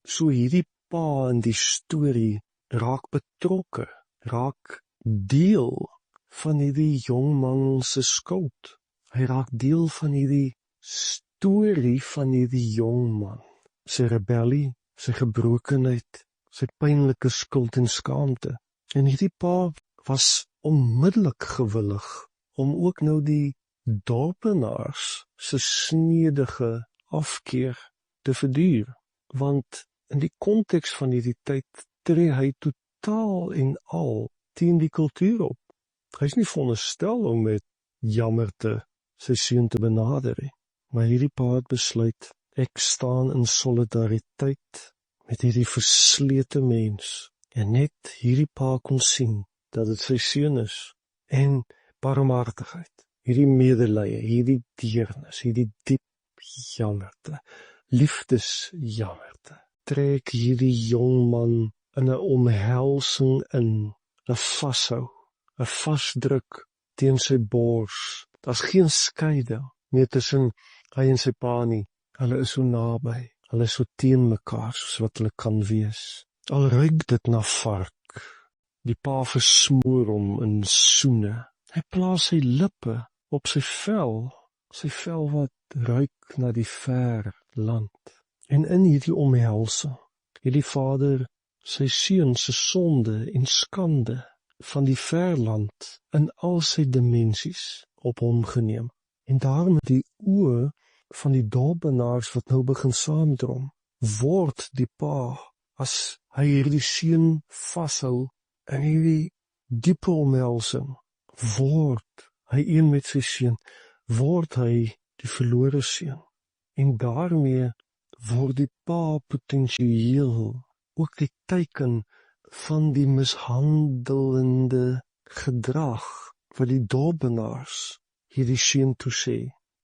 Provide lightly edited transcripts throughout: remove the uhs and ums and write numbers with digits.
So hierdie pa in die storie raak betrokke, raak deel van hierdie jongman se skuld. Hy raak deel van hierdie storie van hierdie jongman. Sy rebellie, sy gebrokenheid, sy pynlike skuld en skaamte. En hierdie pa was onmiddellik gewillig om ook nou die dorpenaars se snedige afkeer te verduur. Want in die konteks van hierdie tyd tree hy totaal en al teen die kultuur op. Hy is nie veronderstel om met jammerte sy seun te benader nie. Maar hierdie pa het besluit, ek staan in solidariteit met hierdie verslete mens. En net hierdie pa kon sien dat dit sy seun is. En barmhartigheid, hierdie medelee, hierdie deernis, hierdie diep jammerte, liefdesjammerte, trek hierdie jongman in 'n omhelsing in, 'n vashou, 'n vasdruk teen sy bors. Daar's geen skeiding meer tussen hy en sy pa nie. Hulle is so naby, hulle is so teen mekaar soos wat hulle kan wees. Al ruik dit na vark, die pa versmoor hom in soene. Hy plaas sy lippe op sy vel wat ruik na die ver land. En in hierdie omhelsing, het die vader sy seun se sonde en skande van die ver land in al sy dimensies op hom geneem. En daarom die oë van die dorpenaars wat nou begin saamdrom, word die pa, as hy hierdie seun vashou in hierdie diepe omhelsing, word hy een met sy seun, word hy die verlore seun. En daarmee word die pa potensieel ook die teken van die mishandelende gedrag wat die dorpenaars hierdie seun toesê.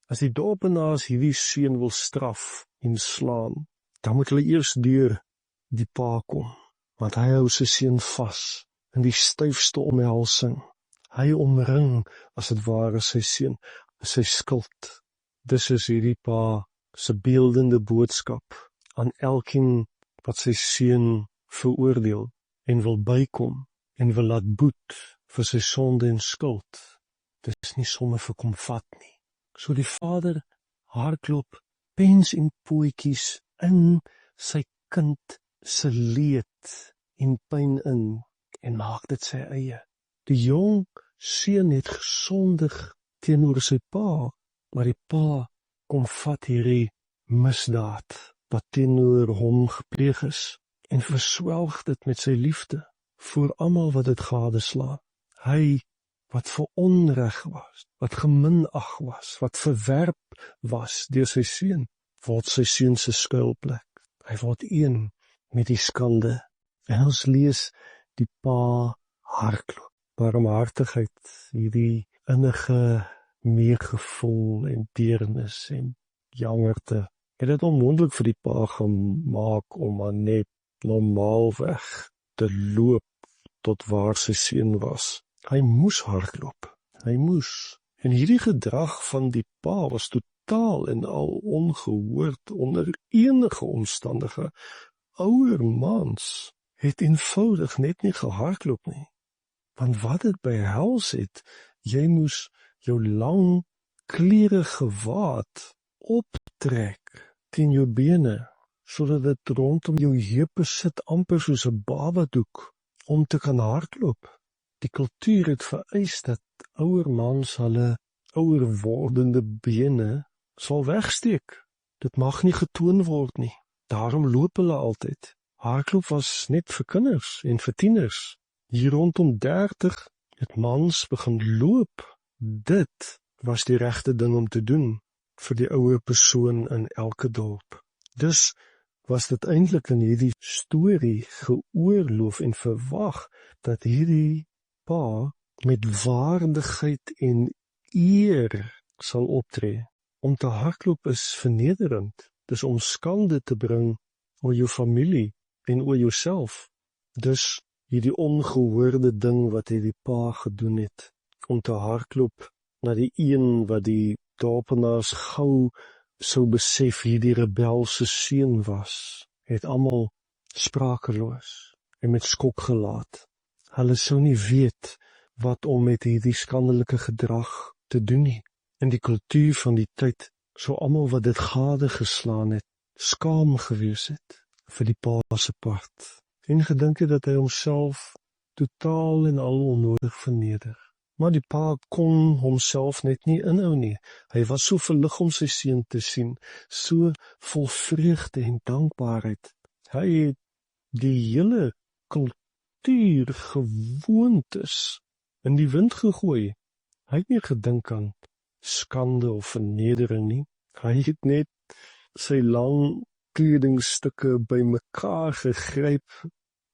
As die dorpenaars hierdie seun wil straf en slaan, dan moet hulle eers deur die pa kom, want hy hou sy seun vas in die styfste omhelsing. Hy omring, as dit ware, sy seun, sy skuld. Dis is hierdie pa se beeldende boodskap aan elkeen wat sy seun veroordeel en wil bykom en wil laat boet vir sy sonde en skuld. Dis nie sommer vir kom vat nie. So die vader hardloop pens en pootjies in sy kind se leed en pyn in en maak dit sy eie. Die jong seun het gesondig teenoor sy pa, maar die pa kom vat hierdie misdaad wat teenoor hom gepleeg is en verswelg dit met sy liefde vir almal wat dit gadeslaan. Hy wat veronreg was, wat geminag was, wat verwerp was deur sy seun, word sy seun se skuilplek. Hy word een met die skande. En ons lees die pa hardloop. Barmhartigheid, hierdie innige meegevoel en deernis en jammerte, het dit onmoontlik vir die pa gemaak om maar net normaalweg te loop tot waar sy seun was. Hy moes hardloop, hy moes. En hierdie gedrag van die pa was totaal en al ongehoord onder enige omstandige. Ouer mans het eenvoudig net nie gehardloop nie. Want wat dit behels het, jy moes jou lang, klere gewaad optrek teen jou bene, sodat dit rondom jou heupe sit amper soos 'n babadoek om te kan hardloop. Die kultuur het vereis dat ouer mans hulle ouer wordende bene sal wegsteek. Dit mag nie getoon word nie. Daarom loop hulle altyd. Hardloop was net vir kinders en vir tieners. Hier rondom 30 het mans begin loop. Dit was die regte ding om te doen vir die ouer persoon in elke dorp. Dus was dit eintlik in hierdie storie geoorloof en verwag dat hierdie pa met waardigheid en eer sal optree. Om te hardloop is vernederend. Dis om skande te bring oor jou familie en oor jouself. Dus hierdie ongehoorde ding wat hierdie pa gedoen het, om te hardloop na die een wat die dorpenaars gou sou besef hierdie rebelse seun was, het almal sprakeloos en met skok gelaat. Hulle sou nie weet wat om met hierdie skandelike gedrag te doen nie. In die kultuur van die tyd sou almal wat dit gade geslaan het, skaam gewees het vir die pa se part. En gedink het dat hy homself totaal en al onnodig verneder. Maar die pa kon homself net nie inhou nie. Hy was so verlig om sy seun te sien, so vol vreugde en dankbaarheid. Hy het die hele kultuur, gewoontes in die wind gegooi. Hy het nie gedink aan skande of vernedering nie. Hy het net sy lang kledingstukke bymekaar gegryp,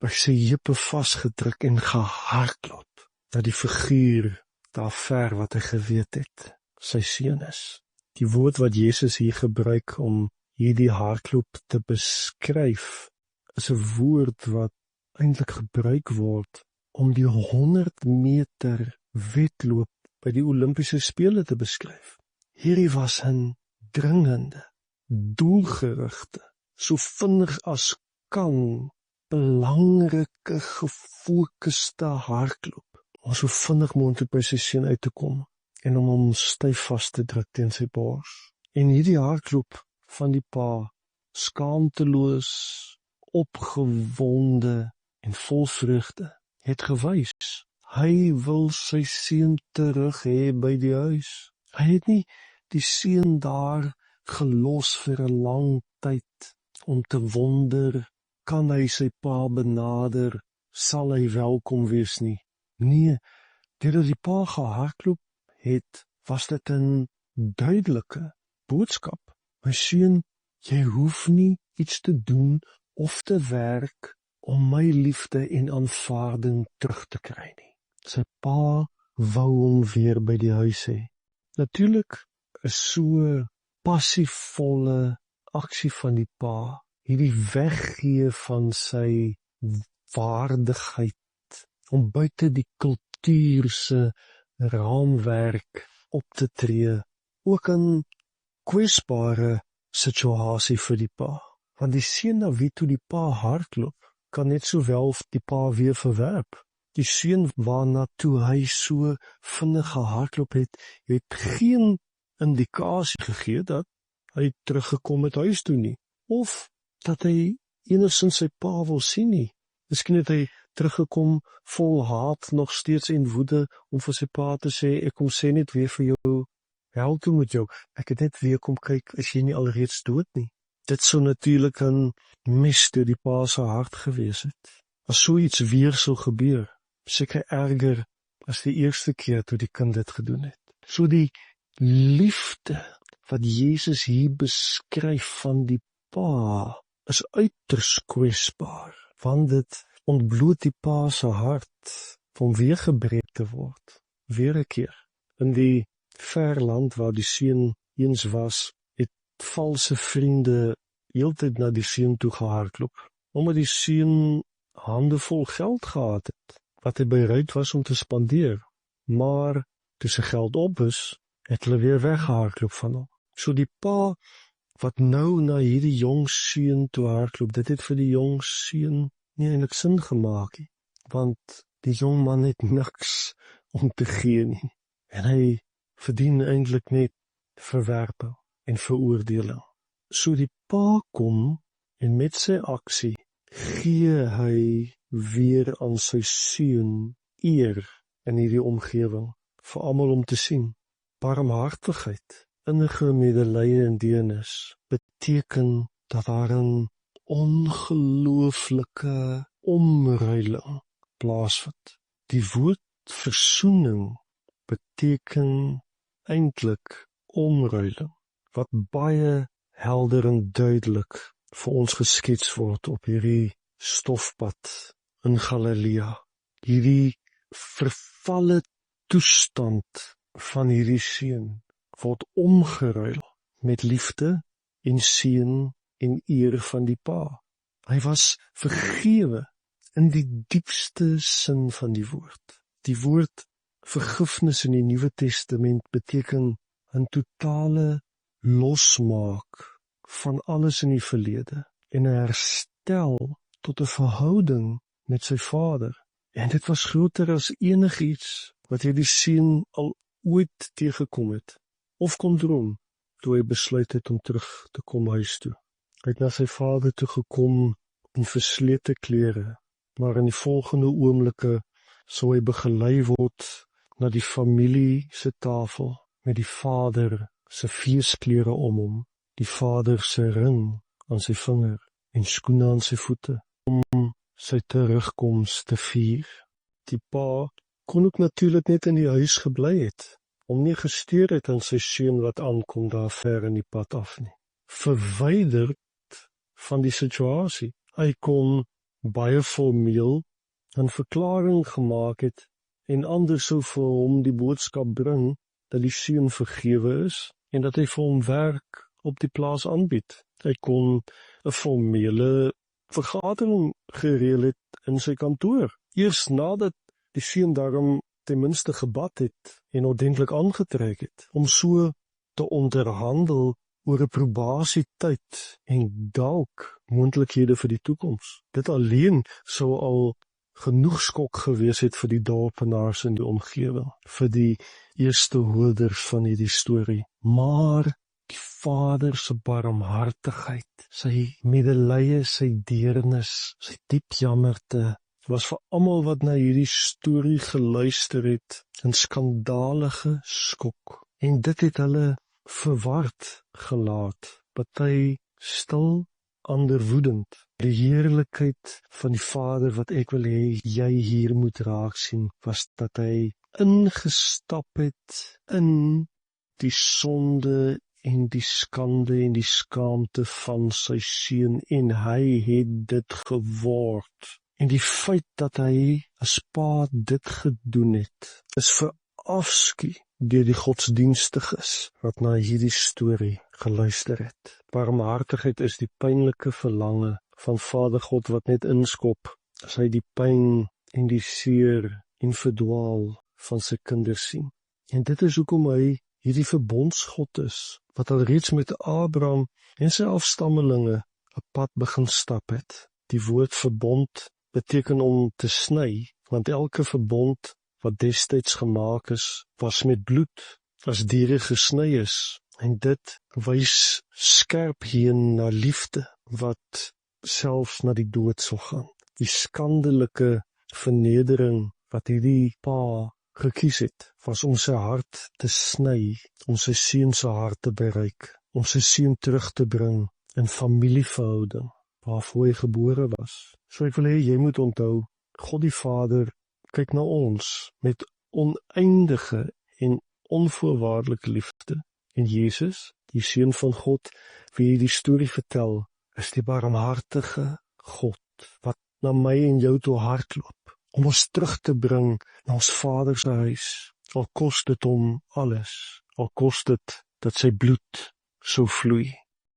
by sy heupe vasgedruk en gehardloop na die figuur daar ver wat hy geweet het, sy seun is. Die woord wat Jesus hier gebruik om hierdie hardloop te beskryf, is 'n woord wat eintlik gebruik word om die 100 meter wedloop by die Olimpiese spele te beskryf. Hierdie was 'n dringende, doelgerigte, so vinnig as kan, belangrike, gefokuste hardloop, om so vinnig moontlik by sy seun uit te kom, en om hom styf vas te druk teen sy bors. En hierdie hardloop van die pa, skaamteloos, opgewonde en vol vreugde, het gewys, hy wil sy seun terug hê by die huis. Hy het nie die seun daar gelos vir 'n lang tyd, om te wonder, kan hy sy pa benader, sal hy welkom wees nie. Nee, deurdat die pa gehardloop het, was dit 'n duidelike boodskap. My seun, jy hoef nie iets te doen of te werk om my liefde en aanvaarding terug te kry nie. Sy pa wou hom weer by die huis hê. Natuurlik is so passievolle aksie van die pa, hierdie weggee van sy waardigheid, om buite die kultuurse raamwerk op te tree, ook 'n kwesbare situasie vir die pa. Want die seun na wie toe die pa hardloop, kan net sowel die pa weer verwerp. Die seun waarna toe hy so vinnig gehardloop het geen indikasie gegee dat hy teruggekom het huis toe nie, of dat hy enigstens sy pa wil sien nie. Miskien het hy teruggekom vol haat nog steeds en woede, om vir sy pa te sê, ek kom sê net weer vir jou, hel toe met jou, ek het net weer kom kyk, as jy nie alreeds dood nie. Dit sou natuurlik 'n mes deur die pa se hart gewees het. As so iets weer sou gebeur, seker erger as die eerste keer toe die kind dit gedoen het. So die liefde wat Jesus hier beskryf van die pa, is uiters kwesbaar, want dit ontbloot die pa se hart, om weer gebreek te word, weer 'n keer. In die ver land waar die seun eens was, het valse vriende heeltyd na die seun toe gehardloop, omdat die seun handevol geld gehad het, wat hy bereid was om te spandeer. Maar toe sy geld op is, het hulle weer weggehardloop van hom. So die pa wat nou na hierdie jong seun toe hardloop, dit het vir die jong seun nie eintlik sin gemaak nie, want die jong man het niks om te gee nie, en hy verdien eintlik net verwerping en veroordeling. So die pa kom, en met sy aksie gee hy weer aan sy seun eer in hierdie omgewing, vir almal om te sien. Barmhartigheid, innige medelee en deernis, beteken dat daar 'n ongelooflike omruiling plaasvind. Die woord versoening beteken eintlik omruiling, wat baie helder en duidelik vir ons geskets word op hierdie stofpad in Galilea. Hierdie vervalle toestand van hierdie seun word omgeruil met liefde en seën en eer van die pa. Hy was vergewe in die diepste sin van die woord. Die woord vergifnis in die Nuwe Testament beteken 'n totale losmaak van alles in die verlede en 'n herstel tot 'n verhouding met sy Vader. En dit was groter as enigiets wat hierdie seun al ooit teëgekom het, of kon droom, toe hy besluit het om terug te kom huis toe. Hy het na sy Vader toe gekom in verslete klere, maar in die volgende oomblikke sou hy begelei word na die familie se tafel, met die Vader se feesklere om hom, die Vader se ring aan sy vinger en skoene aan sy voete, om sy terugkoms te vier. Die pa kon ook natuurlik net in die huis gebly het, om nie gesteer het aan sy seun wat aankom daar ver in die pad af nie. Verwyderd van die situasie. Hy kon baie formeel 'n verklaring gemaak het en ander sou vir hom die boodskap bring dat die seun vergewe is en dat hy vir hom werk op die plaas aanbied. Hy kon 'n formele vergadering gereël het in sy kantoor, eers nadat die seun daarom ten minste gebad het en ordentlik aangetrek het, om so te onderhandel oor 'n probasietyd en dalk moontlikhede vir die toekoms. Dit alleen sou al genoeg skok gewees het vir die dorpenaars in die omgewing, vir die eerste hoorders van hierdie storie. Maar die Vader se barmhartigheid, sy medelee, sy deernis, sy diep jammerte, was vir almal wat na hierdie storie geluister het, 'n skandalige skok. En dit het hulle verward gelaat, party stil, ander woedend. Die heerlikheid van die Vader wat ek wil hê jy hier moet raak sien, was dat hy ingestap het in die sonde en die skande en die skaamte van sy seun, en hy het dit geword. En die feit dat hy as pa dit gedoen het, is verafskie deur die godsdienstiges wat na hierdie storie geluister het. Barmhartigheid is die pynlike verlange van Vader God wat net inskop as hy die pyn en die seer en verdwaal van sy kinders sien. En dit is hoekom hy hierdie verbondsgod is, wat al reeds met Abraham en sy afstammelinge 'n pad begin stap het. Die woord verbond beteken om te sny, want elke verbond wat destyds gemaak is, was met bloed, as diere gesny is. En dit wys skerp heen na liefde, wat selfs na die dood sal gaan. Die skandelike vernedering wat hierdie pa gekies het, was om sy hart te sny, om sy seun se hart te bereik, om sy seun terug te bring in familieverhouding, waarvoor hy gebore was. So ek wil hê jy moet onthou, God die Vader kyk na ons met oneindige en onvoorwaardelike liefde. En Jesus, die seun van God, wie die storie vertel, is die barmhartige God, wat na my en jou toe hardloop, om ons terug te bring na ons Vader se huis. Al kos dit hom alles, al kos dit dat sy bloed sou vloei.